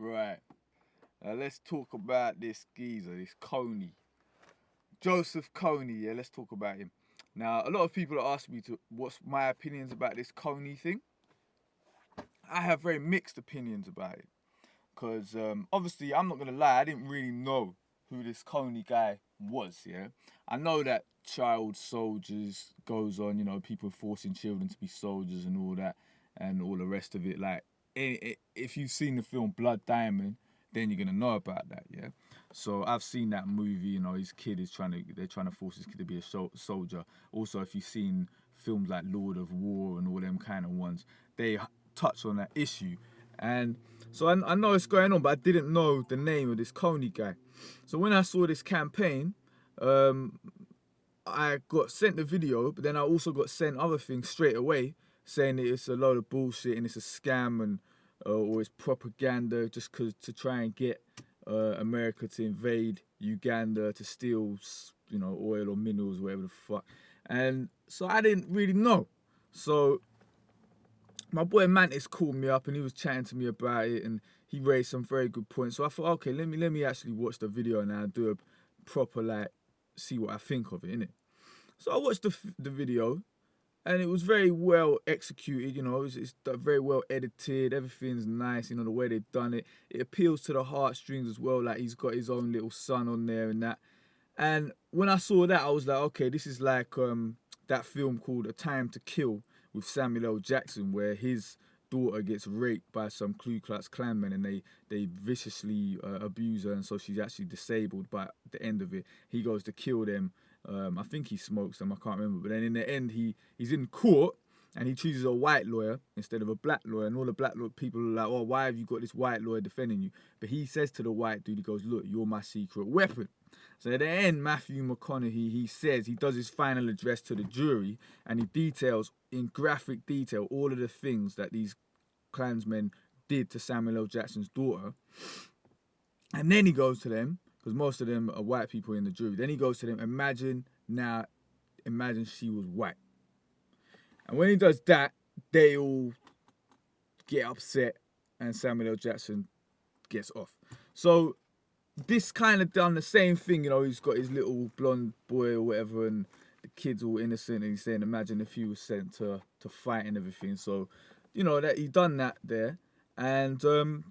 Right. Let's talk about this geezer, this Kony. Joseph Kony, yeah, let's talk about him. Now, a lot of people are asking me what's my opinions about this Kony thing. I have very mixed opinions about it. Because obviously, I'm not going to lie, I didn't really know who this Kony guy was, yeah? I know that child soldiers goes on, people forcing children to be soldiers and all that, and all the rest of it. Like, if you've seen the film Blood Diamond, then you're gonna know about that, yeah. So I've seen that movie. His kid is they're trying to force his kid to be a soldier. Also, if you've seen films like Lord of War and all them kind of ones, they touch on that issue. And so I know it's going on, but I didn't know the name of this Kony guy. So when I saw this campaign, I got sent the video, but then I also got sent other things straight away saying that it's a load of bullshit and it's a scam and or it's propaganda just to try and get America to invade Uganda to steal, oil or minerals, whatever the fuck. And so I didn't really know. So my boy Mantis called me up and he was chatting to me about it and he raised some very good points. So I thought, okay, let me actually watch the video now and do a proper see what I think of it, innit? So I watched the video and it was very well executed, it's very well edited, everything's nice, the way they've done it. It appeals to the heartstrings as well, like he's got his own little son on there and that. And when I saw that, I was like, okay, this is like that film called A Time to Kill with Samuel L. Jackson, where his daughter gets raped by some Ku Klux Klan men and they viciously abuse her, and so she's actually disabled by the end of it. He goes to kill them. I think he smokes them, I can't remember. But then in the end, he's in court and he chooses a white lawyer instead of a black lawyer. And all the black people are like, oh, why have you got this white lawyer defending you? But he says to the white dude, he goes, look, you're my secret weapon. So at the end, Matthew McConaughey, he does his final address to the jury and he details in graphic detail all of the things that these Klansmen did to Samuel L. Jackson's daughter. And then he goes to them, because most of them are white people in the jury. Then he goes to them, imagine she was white. And when he does that, they all get upset and Samuel L. Jackson gets off. So this kind of done the same thing, he's got his little blonde boy or whatever and the kid's all innocent and he's saying, imagine if he was sent to fight and everything. So, that he done that there. And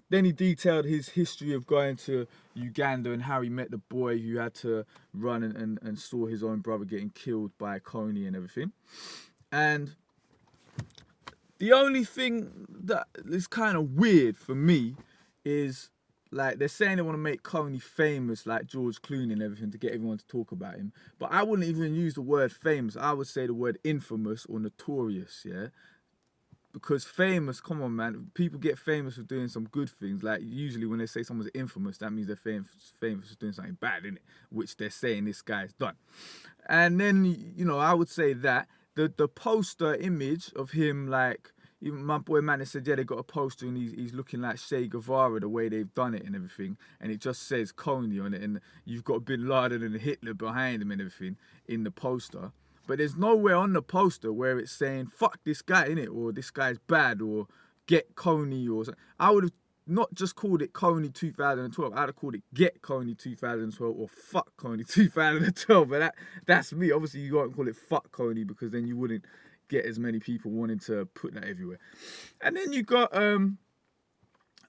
then he detailed his history of going to Uganda and how he met the boy who had to run and saw his own brother getting killed by Kony and everything. And the only thing that is kind of weird for me is, they're saying they want to make Kony famous like George Clooney and everything to get everyone to talk about him. But I wouldn't even use the word famous. I would say the word infamous or notorious, yeah? Because famous, come on, man. People get famous for doing some good things. Like, usually when they say someone's infamous, that means they're famous for doing something bad, innit? Which they're saying this guy's done. And then, I would say that. The poster image of him, even my boy Manny said, yeah, they got a poster and he's looking like Che Guevara, the way they've done it and everything. And it just says Kony on it. And you've got Bin Laden and Hitler behind him and everything in the poster. But there's nowhere on the poster where it's saying, fuck this guy, innit? Or this guy's bad, or get Kony, or something. I would have not just called it Kony 2012. I'd have called it Get Kony 2012 or Fuck Kony 2012. But that's me. Obviously, you can't call it Fuck Kony because then you wouldn't get as many people wanting to put that everywhere. And then you got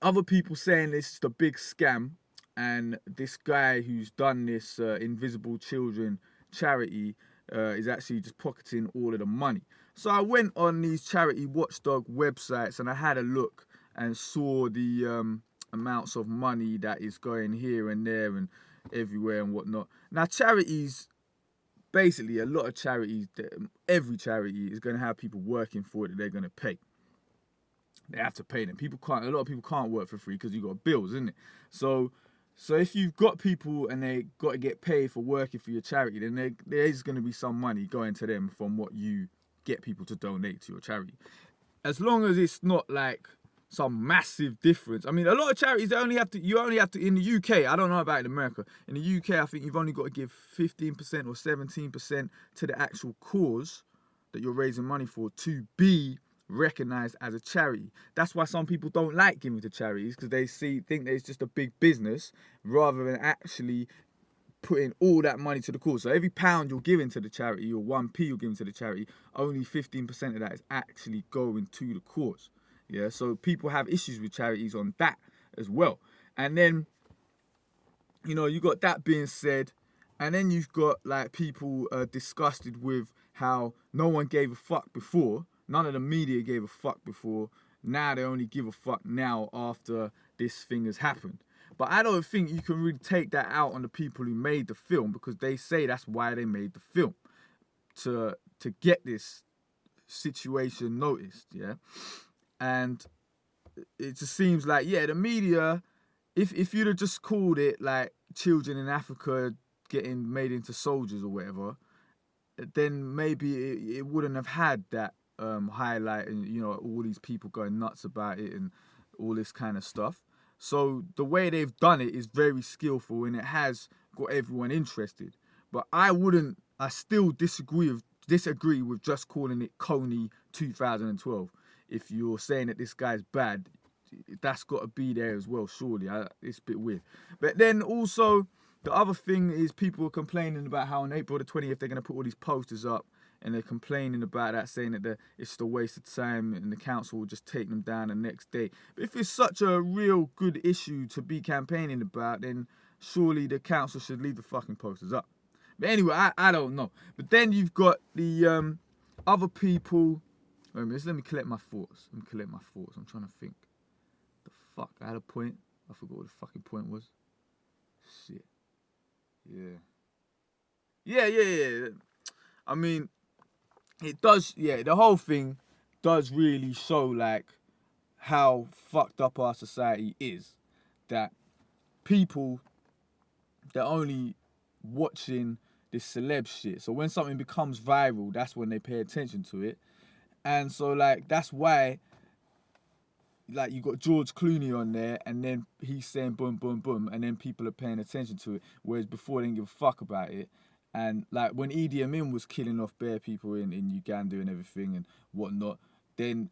other people saying this is the big scam. And this guy who's done this Invisible Children charity is actually just pocketing all of the money. So I went on these charity watchdog websites and I had a look and saw the amounts of money that is going here and there and everywhere and whatnot. Now charities, basically a lot of charities, every charity is going to have people working for it that they're going to pay. They have to pay them. A lot of people can't work for free because you've got bills, isn't it? So if you've got people and they got to get paid for working for your charity, then there is going to be some money going to them from what you get people to donate to your charity. As long as it's not like some massive difference. I mean, a lot of charities, you only have to, in the UK, I don't know about in America, in the UK, I think you've only got to give 15% or 17% to the actual cause that you're raising money for to be recognised as a charity. That's why some people don't like giving to charities, because they think that it's just a big business rather than actually putting all that money to the cause. So every pound you're giving to the charity, or 1p you're giving to the charity, only 15% of that is actually going to the cause. Yeah, so people have issues with charities on that as well. And then, you know, you got that being said, and then you've got like people disgusted with how no one gave a fuck before. None of the media gave a fuck before. Now they only give a fuck now after this thing has happened. But I don't think you can really take that out on the people who made the film, because they say that's why they made the film, to get this situation noticed, yeah? And it just seems like, yeah, the media, if you'd have just called it like children in Africa getting made into soldiers or whatever, then maybe it wouldn't have had that highlight, and, you know, all these people going nuts about it and all this kind of stuff. So the way they've done it is very skillful, and it has got everyone interested. But I still disagree with just calling it Kony 2012. If you're saying that this guy's bad, that's got to be there as well, surely. It's a bit weird. But then also, the other thing is people are complaining about how on April the 20th they're going to put all these posters up, and they're complaining about that, saying that it's just a waste of time and the council will just take them down the next day. But if it's such a real good issue to be campaigning about, then surely the council should leave the fucking posters up. But anyway, I don't know. But then you've got the other people. Wait a minute, let me collect my thoughts. I'm trying to think. The fuck? I had a point. I forgot what the fucking point was. Shit. Yeah. I mean, it does, yeah, the whole thing does really show, like, how fucked up our society is. That people, they're only watching this celeb shit. So when something becomes viral, that's when they pay attention to it. And so, like, that's why, like, you got George Clooney on there, and then he's saying boom, boom, boom, and then people are paying attention to it, whereas before they didn't give a fuck about it. And, like, when Idi Amin was killing off bare people in Uganda and everything and whatnot, then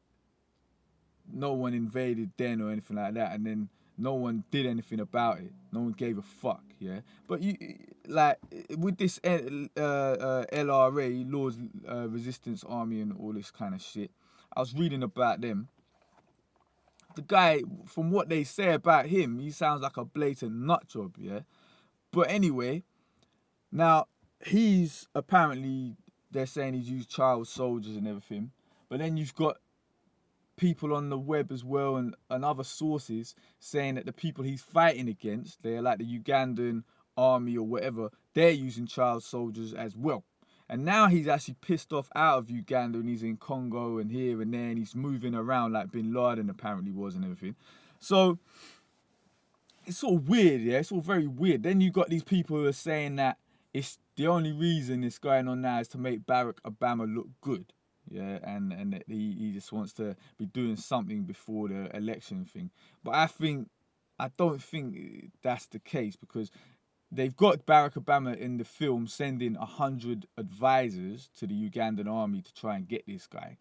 no one invaded then or anything like that, and then no one did anything about it. No one gave a fuck, yeah? But, you, like, with this LRA, Lord's Resistance Army and all this kind of shit, I was reading about them. The guy, from what they say about him, he sounds like a blatant nut job, yeah? But anyway, now, he's apparently, they're saying he's used child soldiers and everything. But then you've got people on the web as well, and other sources saying that the people he's fighting against, they're like the Ugandan army or whatever, they're using child soldiers as well. And now he's actually pissed off out of Uganda, and he's in Congo and here and there, and he's moving around like Bin Laden apparently was and everything. So it's all weird, yeah? It's all very weird. Then you got these people who are saying that it's the only reason it's going on now is to make Barack Obama look good, yeah, and that he just wants to be doing something before the election thing. But I don't think that's the case, because they've got Barack Obama in the film sending 100 advisors to the Ugandan army to try and get this guy.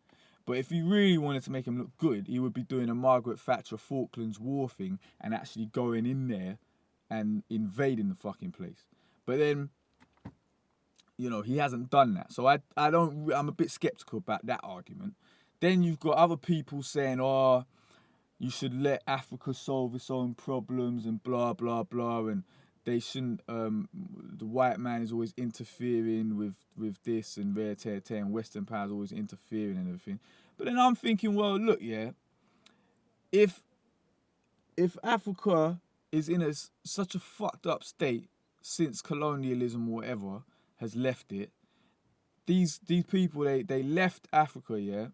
But if he really wanted to make him look good, he would be doing a Margaret Thatcher Falklands War thing and actually going in there and invading the fucking place. But then, you know, he hasn't done that. So I'm a bit skeptical about that argument. Then you've got other people saying, oh, you should let Africa solve its own problems and blah, blah, blah. And they shouldn't, the white man is always interfering with this and rare tear tear, and Western powers always interfering and everything. But then I'm thinking, well, look, yeah, if Africa is in such a fucked up state since colonialism or whatever has left it, these people, they left Africa, yeah,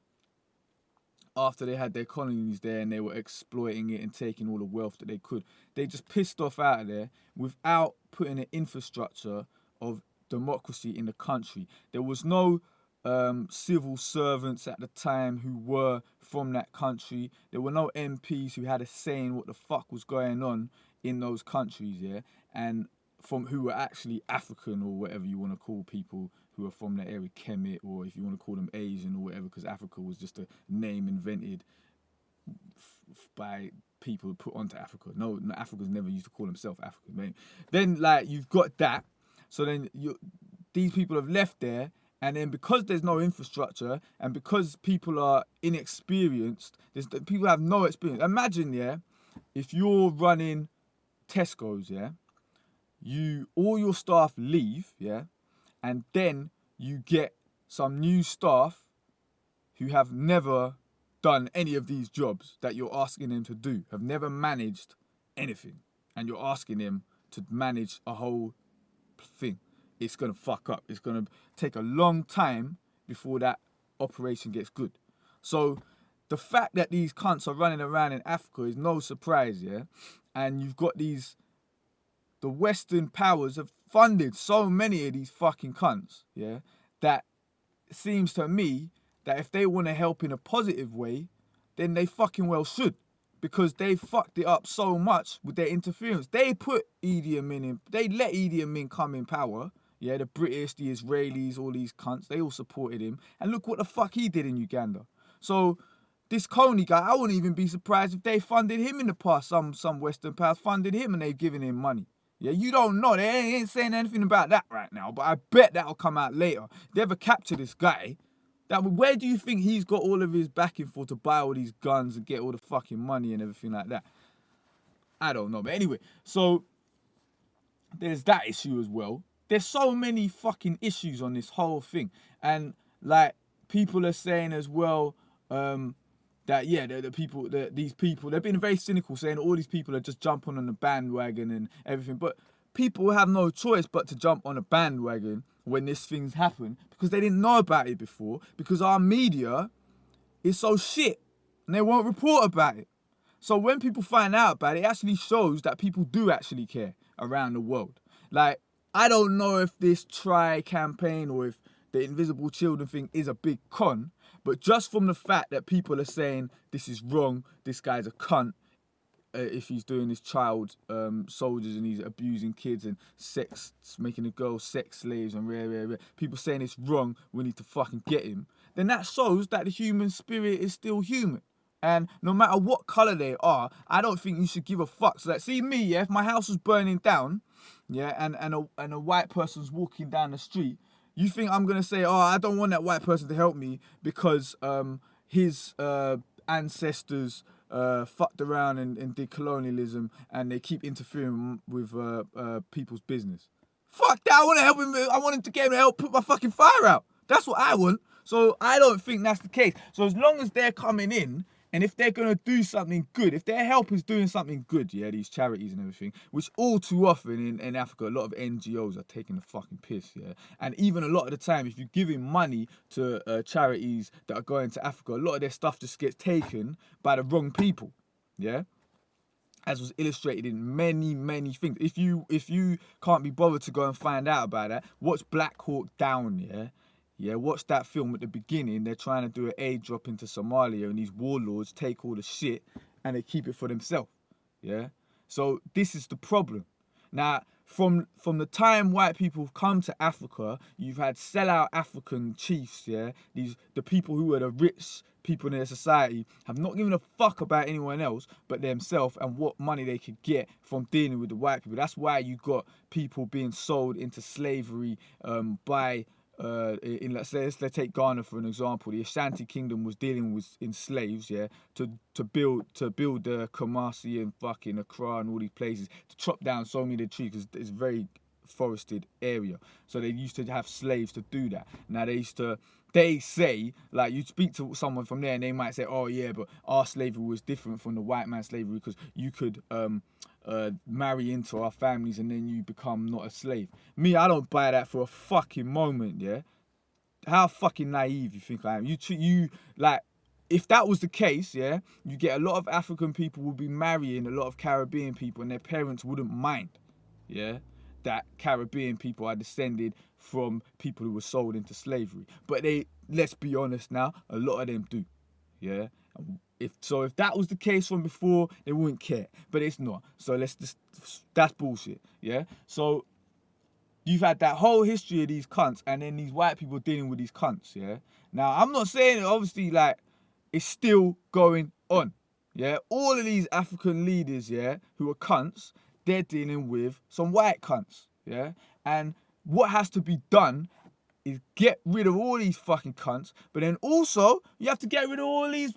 after they had their colonies there and they were exploiting it and taking all the wealth that they could. They just pissed off out of there without putting an infrastructure of democracy in the country. There was no civil servants at the time who were from that country. There were no MPs who had a say in what the fuck was going on in those countries, yeah, and from who were actually African or whatever you want to call people who are from that area, Kemet, or if you want to call them Asian or whatever, because Africa was just a name invented by people put onto Africa. No, Africans never used to call themselves African. Man. Then like you've got that, so then these people have left there, and then because there's no infrastructure and because people are inexperienced, people have no experience. Imagine, yeah, if you're running Tesco's, yeah, all your staff leave, yeah, and then you get some new staff who have never done any of these jobs that you're asking them to do, have never managed anything, and you're asking them to manage a whole thing. It's gonna fuck up. It's gonna take a long time before that operation gets good. So the fact that these cunts are running around in Africa is no surprise, yeah? And you've got the Western powers have funded so many of these fucking cunts, yeah, that it seems to me that if they want to help in a positive way, then they fucking well should. Because they fucked it up so much with their interference. They put Idi Amin in, they let Idi Amin come in power. Yeah, the British, the Israelis, all these cunts, they all supported him. And look what the fuck he did in Uganda. So this Kony guy, I wouldn't even be surprised if they funded him in the past. Some Western powers funded him and they've given him money. Yeah, you don't know. They ain't saying anything about that right now. But I bet that'll come out later. If they ever capture this guy, where do you think he's got all of his backing for to buy all these guns and get all the fucking money and everything like that? I don't know. But anyway, so there's that issue as well. There's so many fucking issues on this whole thing. And like people are saying as well, that yeah, these people, they've been very cynical, saying all these people are just jumping on the bandwagon and everything. But people have no choice but to jump on a bandwagon when this thing's happened because they didn't know about it before, because our media is so shit and they won't report about it. So when people find out about it, it actually shows that people do actually care around the world. Like, I don't know if this Try campaign or if the Invisible Children thing is a big con, but just from the fact that people are saying this is wrong, this guy's a cunt, if he's doing his child soldiers and he's abusing kids and making the girls sex slaves and people saying it's wrong, we need to fucking get him, then that shows that the human spirit is still human. And no matter what colour they are, I don't think you should give a fuck. So like, see me, yeah, if my house was burning down, yeah, and a white person's walking down the street, you think I'm gonna say, oh, I don't want that white person to help me because his ancestors fucked around and did colonialism and they keep interfering with people's business. Fuck that, I want to help him. I want him to get him to help put my fucking fire out. That's what I want. So I don't think that's the case. So as long as they're coming in, and if they're going to do something good, if their help is doing something good, yeah, these charities and everything, which all too often in Africa, a lot of NGOs are taking the fucking piss, yeah. And even a lot of the time, if you're giving money to charities that are going to Africa, a lot of their stuff just gets taken by the wrong people, yeah. As was illustrated in many, many things. If you can't be bothered to go and find out about that, watch Black Hawk Down, yeah. Yeah, watch that film at the beginning. They're trying to do an aid drop into Somalia and these warlords take all the shit and they keep it for themselves. Yeah? So this is the problem. Now, from the time white people have come to Africa, you've had sellout African chiefs, yeah? The people who are the rich people in their society have not given a fuck about anyone else but themselves and what money they could get from dealing with the white people. That's why you got people being sold into slavery by let's take Ghana for an example. The Ashanti Kingdom was dealing with slaves, yeah, to build the Kumasi and fucking Accra and all these places, to chop down so many of the trees because it's a very forested area. So they used to have slaves to do that. Now they say, like, you speak to someone from there and they might say, oh yeah, but our slavery was different from the white man's slavery because you could marry into our families and then you become not a slave. Me, I don't buy that for a fucking moment, yeah? How fucking naive you think I am? You like, if that was the case, yeah, you get a lot of African people will be marrying a lot of Caribbean people and their parents wouldn't mind, yeah, that Caribbean people are descended from people who were sold into slavery. But let's be honest now, a lot of them do, yeah? If that was the case from before, they wouldn't care. But it's not. So that's bullshit, yeah? So you've had that whole history of these cunts, and then these white people dealing with these cunts, yeah? Now, I'm not saying it, obviously, like, it's still going on, yeah? All of these African leaders, yeah, who are cunts, they're dealing with some white cunts, yeah? And what has to be done is get rid of all these fucking cunts, but then also, you have to get rid of all these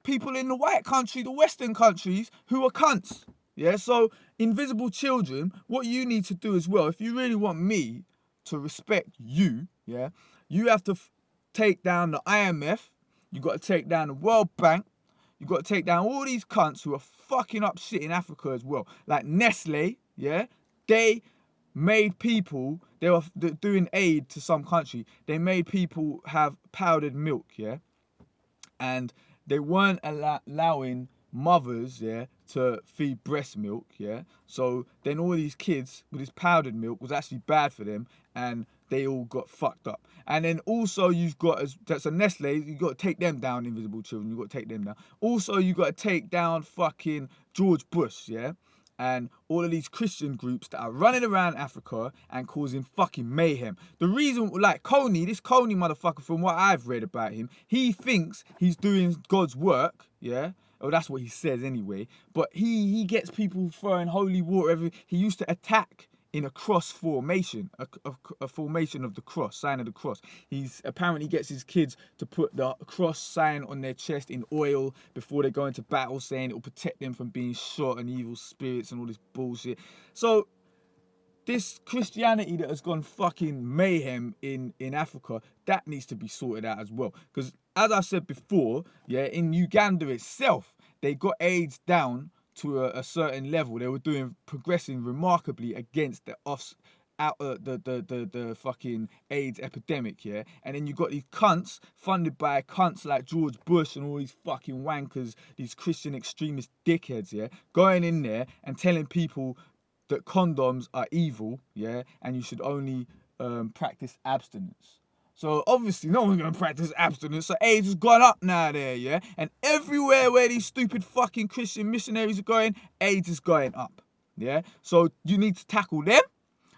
people in the white country, the Western countries, who are cunts. Yeah, so invisible children, what you need to do as well, if you really want me to respect you, yeah, you have to take down the IMF, you got to take down the World Bank, you got to take down all these cunts who are fucking up shit in Africa as well. Like Nestle, yeah, they made people, they were doing aid to some country, they made people have powdered milk, yeah, and they weren't allowing mothers, yeah, to feed breast milk, yeah. So then all these kids with this powdered milk was actually bad for them, and they all got fucked up. And then also you've got, that's a Nestle, you got to take them down, invisible children, you got to take them down. Also you got to take down fucking George Bush, yeah. And all of these Christian groups that are running around Africa and causing fucking mayhem. The reason, like Kony, this Kony motherfucker, from what I've read about him, he thinks he's doing God's work, yeah? Oh, that's what he says anyway. But he gets people throwing holy water. He used to attack in a cross formation, a formation of the cross, sign of the cross. He's apparently gets his kids to put the cross sign on their chest in oil before they go into battle, saying it will protect them from being shot and evil spirits and all this bullshit. So this Christianity that has gone fucking mayhem in Africa, that needs to be sorted out as well. Because as I said before, yeah, in Uganda itself, they got AIDS down to a certain level. They were progressing remarkably against the fucking AIDS epidemic, yeah. And then you got these cunts funded by cunts like George Bush and all these fucking wankers, these Christian extremist dickheads, yeah, going in there and telling people that condoms are evil, yeah, and you should only practice abstinence. So obviously no one's gonna practice abstinence, so AIDS has gone up now there, yeah? And everywhere where these stupid fucking Christian missionaries are going, AIDS is going up, yeah? So you need to tackle them,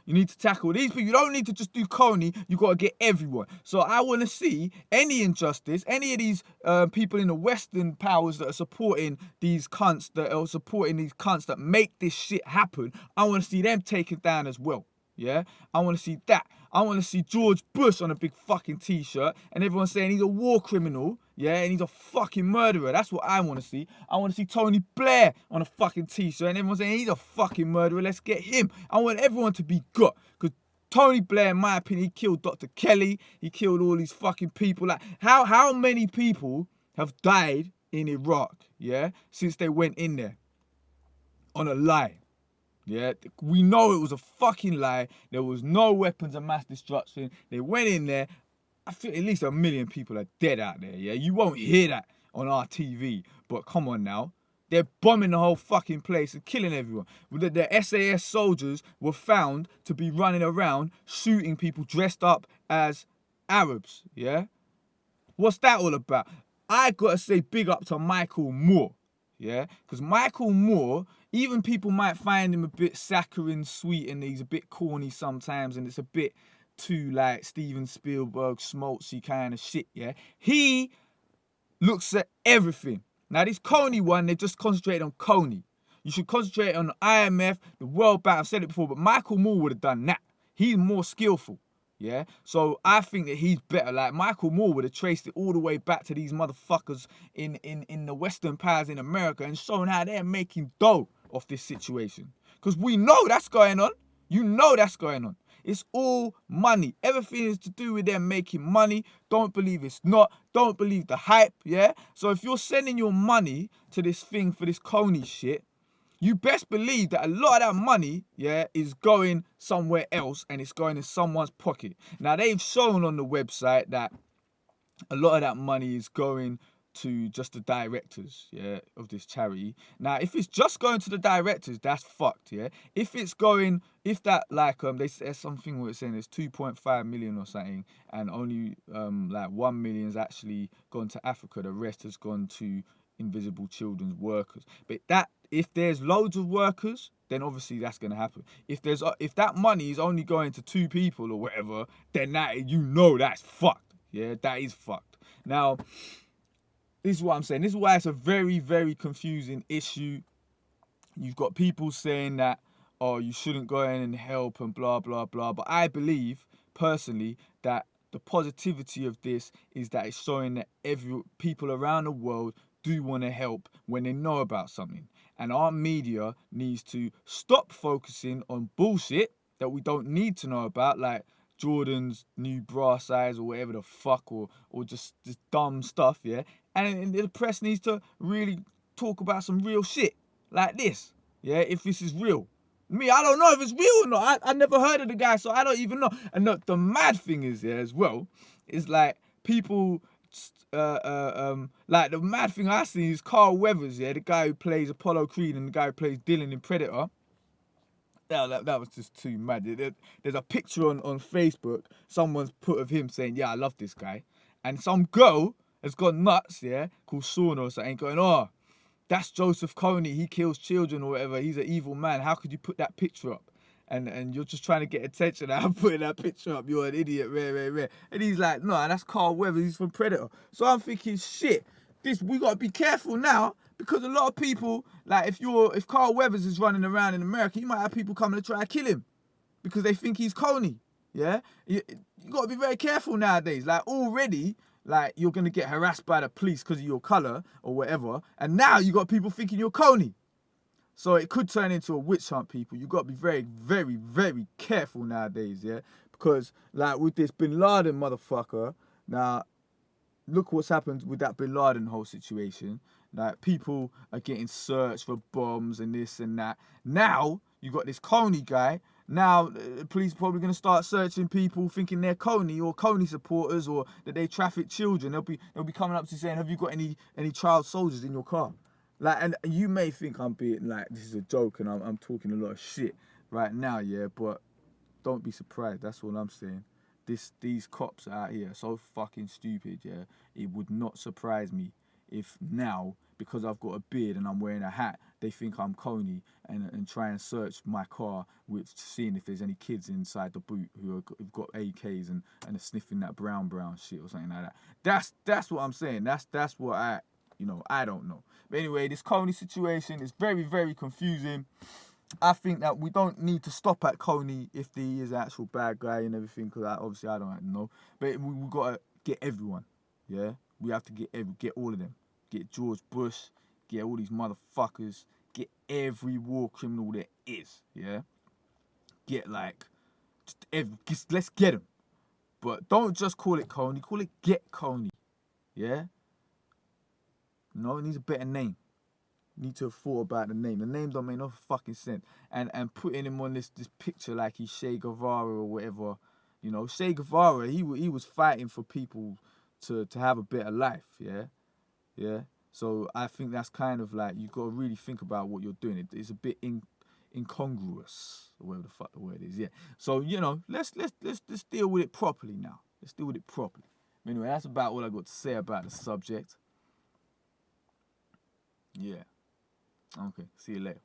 you need to tackle these people. You don't need to just do Kony, you gotta get everyone. So I wanna see any injustice, any of these people in the Western powers that are supporting these cunts, that make this shit happen, I wanna see them taken down as well. Yeah, I want to see that. I want to see George Bush on a big fucking t-shirt and everyone saying he's a war criminal, yeah, and he's a fucking murderer. That's what I want to see. I want to see Tony Blair on a fucking t-shirt and everyone saying he's a fucking murderer. Let's get him. I want everyone to be good, because Tony Blair, in my opinion, he killed Dr. Kelly. He killed all these fucking people. Like, how many people have died in Iraq, yeah, since they went in there on a lie? Yeah, we know it was a fucking lie. There was no weapons of mass destruction. They went in there. I think at least 1 million people are dead out there, yeah? You won't hear that on our TV. But come on now. They're bombing the whole fucking place and killing everyone. The SAS soldiers were found to be running around shooting people dressed up as Arabs, yeah? What's that all about? I gotta say big up to Michael Moore. Yeah, because Michael Moore, even people might find him a bit saccharine sweet and he's a bit corny sometimes and it's a bit too like Steven Spielberg schmaltzy kind of shit, yeah? He looks at everything. Now this Kony one, they just concentrated on Kony. You should concentrate on the IMF, the World Bank, I've said it before, but Michael Moore would have done that. He's more skillful. Yeah, so I think that he's better. Like Michael Moore would have traced it all the way back to these motherfuckers in the Western powers in America and shown how they're making dough off this situation. Because we know that's going on. You know that's going on. It's all money. Everything is to do with them making money. Don't believe it's not. Don't believe the hype, yeah? So if you're sending your money to this thing for this Kony shit, you best believe that a lot of that money, yeah, is going somewhere else and it's going in someone's pocket. Now, they've shown on the website that a lot of that money is going to just the directors, yeah, of this charity. Now, if it's just going to the directors, that's fucked, yeah. If that, like, there's something where it's saying there's 2.5 million or something, and only, like, 1 million has actually gone to Africa. The rest has gone to invisible children's workers. But that, if there's loads of workers, then obviously that's going to happen. If that money is only going to 2 people or whatever, then that's fucked. Yeah, that is fucked. Now, this is what I'm saying. This is why it's a very, very confusing issue. You've got people saying that, oh, you shouldn't go in and help and blah, blah, blah. But I believe, personally, that the positivity of this is that it's showing that people around the world do want to help when they know about something. And our media needs to stop focusing on bullshit that we don't need to know about, like Jordan's new bra size or whatever the fuck, or just dumb stuff, yeah? And the press needs to really talk about some real shit like this, yeah, if this is real. Me, I don't know if it's real or not. I never heard of the guy, so I don't even know. And the mad thing is, yeah, as well, is like people, like the mad thing I see is Carl Weathers, yeah, the guy who plays Apollo Creed and the guy who plays Dylan in Predator. That was just too mad. There's a picture on Facebook, someone's put of him saying, yeah, I love this guy. And some girl has gone nuts, yeah, called Shauna or something, going, oh, that's Joseph Kony, he kills children or whatever, he's an evil man, how could you put that picture up? And you're just trying to get attention. I'm putting that picture up, you're an idiot, rare. And he's like, no, that's Carl Weathers, he's from Predator. So I'm thinking, shit, we gotta be careful now, because a lot of people, like if Carl Weathers is running around in America, you might have people coming to try to kill him because they think he's Kony. Yeah? You gotta be very careful nowadays. Like already, like you're gonna get harassed by the police because of your colour or whatever, and now you got people thinking you're Kony. So it could turn into a witch hunt, people. You gotta be very, very, very careful nowadays, yeah? Because like with this Bin Laden motherfucker, now look what's happened with that Bin Laden whole situation. Like people are getting searched for bombs and this and that. Now you got this Kony guy. Now the police are probably going to start searching people thinking they're Kony or Kony supporters or that they traffic children. They'll be coming up to saying, have you got any child soldiers in your car? Like, and you may think I'm being like, this is a joke and I'm talking a lot of shit right now, yeah, but don't be surprised. That's all I'm saying. These cops out here are so fucking stupid, yeah. It would not surprise me if now, because I've got a beard and I'm wearing a hat, they think I'm Kony and try and search my car with seeing if there's any kids inside the boot who've got AKs and are sniffing that brown shit or something like that. That's what I'm saying. That's what I don't know. But anyway, this Kony situation is very, very confusing. I think that we don't need to stop at Kony if he is an actual bad guy and everything, because obviously I don't know. But we got to get everyone, yeah? We have to get all of them. Get George Bush, get all these motherfuckers, get every war criminal there is, yeah? Get let's get them. But don't just call it Kony, call it Get Kony, yeah? No, it needs a better name. Need to have thought about the name. The name don't make no fucking sense. And putting him on this picture like he's Che Guevara or whatever. You know, Che Guevara, he was fighting for people to have a better life, yeah? Yeah? So I think that's kind of like, you've got to really think about what you're doing. It's a bit incongruous, or whatever the fuck the word is, yeah. So, let's deal with it properly now. Let's deal with it properly. Anyway, that's about all I got to say about the subject. Yeah. Okay, see you later.